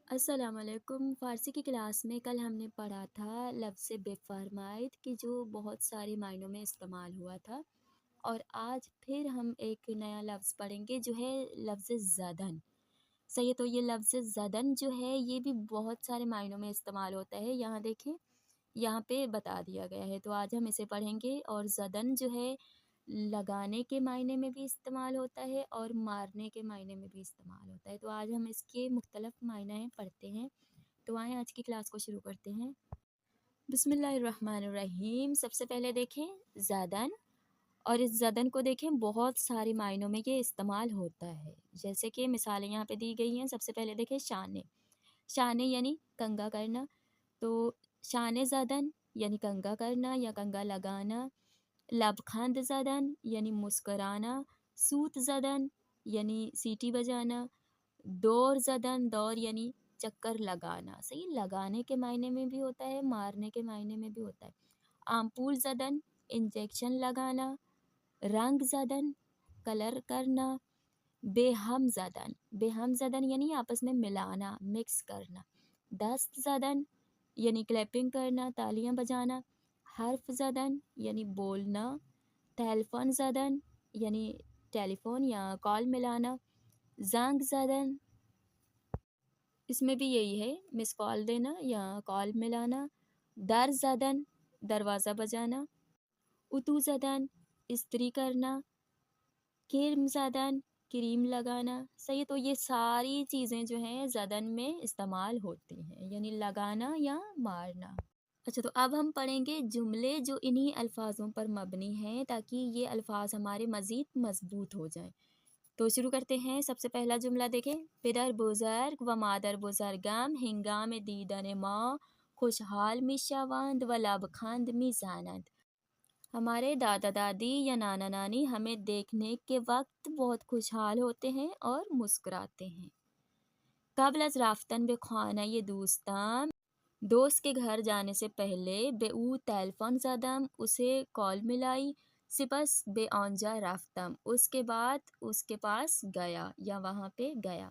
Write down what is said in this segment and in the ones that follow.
अस्सलाम वालेकुम। फ़ारसी की क्लास में कल हमने पढ़ा था लफ्ज़ बेफ़रमाइद कि जो बहुत सारे मायनों में इस्तेमाल हुआ था। और आज फिर हम एक नया लफ्ज़ पढ़ेंगे जो है लफ्ज़ ज़दन। सही है, तो ये लफ्ज़ ज़दन जो है ये भी बहुत सारे मायनों में इस्तेमाल होता है। यहाँ देखें, यहाँ पे बता दिया गया है, तो आज हम इसे पढ़ेंगे। और ज़दन जो है लगाने के मायने में भी इस्तेमाल होता है और मारने के मायने में भी इस्तेमाल होता है। तो आज हम इसके मुख्तलिफ मायने पढ़ते हैं। तो आएँ आज की क्लास को शुरू करते हैं। बिस्मिल्लाहिर्रहमानिर्रहीम। सबसे पहले देखें ज़दन, और इस ज़दन को देखें बहुत सारे मायनों में ये इस्तेमाल होता है। जैसे कि मिसालें यहाँ पे दी गई हैं। सबसे पहले देखें शाने। शाने यानी कंघा करना, तो शाने ज़दन यानी कंघा करना या कंघा लगाना। लबखंद ज़दन यानी मुस्कराना। सूत ज़दन यानी सीटी बजाना। दौर ज़दन, दौर यानी चक्कर लगाना। सही, लगाने के मायने में भी होता है, मारने के मायने में भी होता है। आमपूल ज़दन इंजेक्शन लगाना। रंग ज़दन कलर करना। बेहम ज़दन, बेहम ज़दन यानी आपस में मिलाना, मिक्स करना। दस्त ज़दन यानी क्लैपिंग करना, तालियां बजाना। हर्फ ज़दन यानी बोलना। टेलीफोन ज़दन यानी टेलीफोन या कॉल मिलाना। जंग ज़दन, इसमें भी यही है, मिस कॉल देना या कॉल मिलाना। दर ज़दन दरवाज़ा बजाना। उतू ज़दन इस्त्री करना। किरम ज़दन क्रीम लगाना। सही है, तो ये सारी चीज़ें जो हैं ज़दन में इस्तेमाल होती हैं, यानी लगाना या मारना। अच्छा, तो अब हम पढ़ेंगे जुमले जो इन्हीं अल्फाजों पर मबनी हैं ताकि ये अल्फाज हमारे मज़ीद मजबूत हो जाएं। तो शुरू करते हैं। सबसे पहला जुमला देखें। पिदर बुज़र्ग व मादर बुज़र्गम हिंगाम दीदन माँ खुशहाल मिशावंद व लबखंद मिजानंद। हमारे दादा दादी या नाना नानी हमें देखने के वक्त बहुत खुशहाल होते हैं और मुस्कुराते हैं। कबल अज राफ्तन बे खाना ये दोस्ताम, दोस्त के घर जाने से पहले बेऊ टेलीफोन ज़दम उसे कॉल मिलाई। सिपस बे औंजा राफ्तम उसके बाद उसके पास गया या वहाँ पे गया।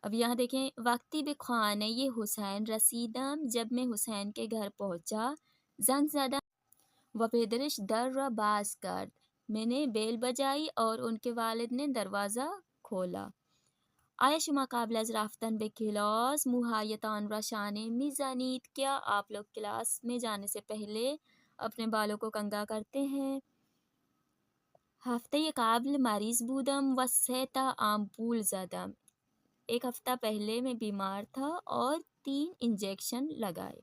अब यहाँ देखें, वक्ती बे खाना ये हुसैन रसीदम जब मैं हुसैन के घर पहुँचा। जंग ज़दम व पेदरिश दर र बाज कर, मैंने बेल बजाई और उनके वालिद ने दरवाज़ा खोला। आया शुमा काबिल अज राफ्तन बे क्लास मुहायतान र शाने मिजानीत, क्या आप लोग क्लास में जाने से पहले अपने बालों को कंघा करते हैं। हफ्ते ये काबिल मरीज बूदम व सहता आमपूल ज़दम, एक हफ्ता पहले मैं बीमार था और 3 इंजेक्शन लगाए।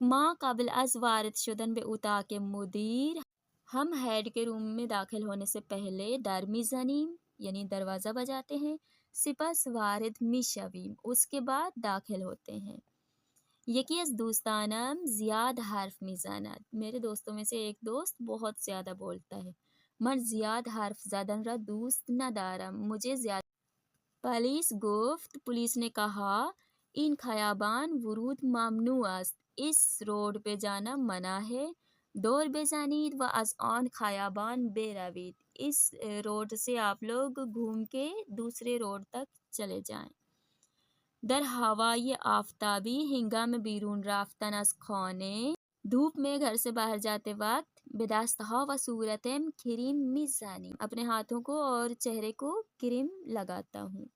माँ काबिल अज वारिद शुदन बे उता के मुदीर, हम हेड के रूम में दाखिल होने से पहले दर मिज़ानीम यानी दरवाज़ा बजाते हैं। सिपस वारिद मिशवीम उसके बाद दाखिल होते हैं। यकीस दोस्तानम ज़ियाद हर्फ मिज़ानत, मेरे दोस्तों में से एक दोस्त बहुत ज़्यादा बोलता है। मर ज़ियाद हर्फ ज़दन र दोस्त न दारम, मुझे ज़्यादा। पुलिस गुफ्त, पुलिस ने कहा। इन खयाबान वुरूद मामनू अस्त, इस रोड पे जाना मना है। दौर बेजानीद व अज ऑन खयाबान बेरवीद, इस रोड से आप लोग घूम के दूसरे रोड तक चले जाएं। दर हवा ये आफताबी हिंगा में बीरून राफ्तन अज खाने, धूप में घर से बाहर जाते वक्त। बेदास्तहा व सूरतम क्रीम मिजानी, अपने हाथों को और चेहरे को क्रीम लगाता हूँ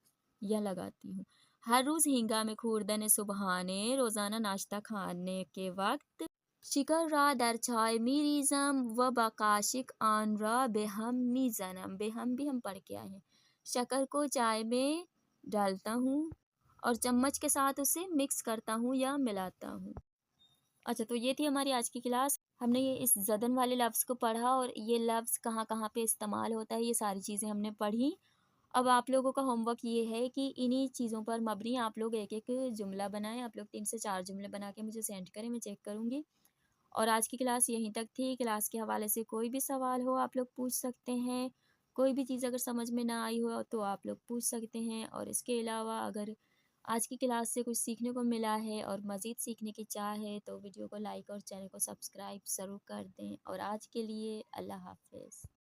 या लगाती हूँ। हर रोज़ हिंगा में खूरदन सुबहाने, रोज़ाना नाश्ता खाने के वक्त। शिकर रा दर चाय मीरीज़म व बाकाशिक आन रा बेहम मीज़नम, बेहम भी हम पढ़ के आए हैं। शक्कर को चाय में डालता हूँ और चम्मच के साथ उसे मिक्स करता हूँ या मिलाता हूँ। अच्छा, तो ये थी हमारी आज की क्लास। हमने ये इस ज़दन वाले लफ्ज़ को पढ़ा और ये लफ्ज़ कहाँ कहाँ पे इस्तेमाल होता है, ये सारी चीज़ें हमने पढ़ी। अब आप लोगों का होमवर्क ये है कि इन्हीं चीज़ों पर मबनी आप लोग एक एक जुमला बनाएं। आप लोग 3 से 4 जुमले बना के मुझे सेंड करें, मैं चेक करूँगी। और आज की क्लास यहीं तक थी। क्लास के हवाले से कोई भी सवाल हो आप लोग पूछ सकते हैं। कोई भी चीज़ अगर समझ में ना आई हो तो आप लोग पूछ सकते हैं। और इसके अलावा अगर आज की क्लास से कुछ सीखने को मिला है और मज़ीद सीखने की चाह है तो वीडियो को लाइक और चैनल को सब्सक्राइब ज़रूर कर दें। और आज के लिए अल्लाह हाफ़िज़।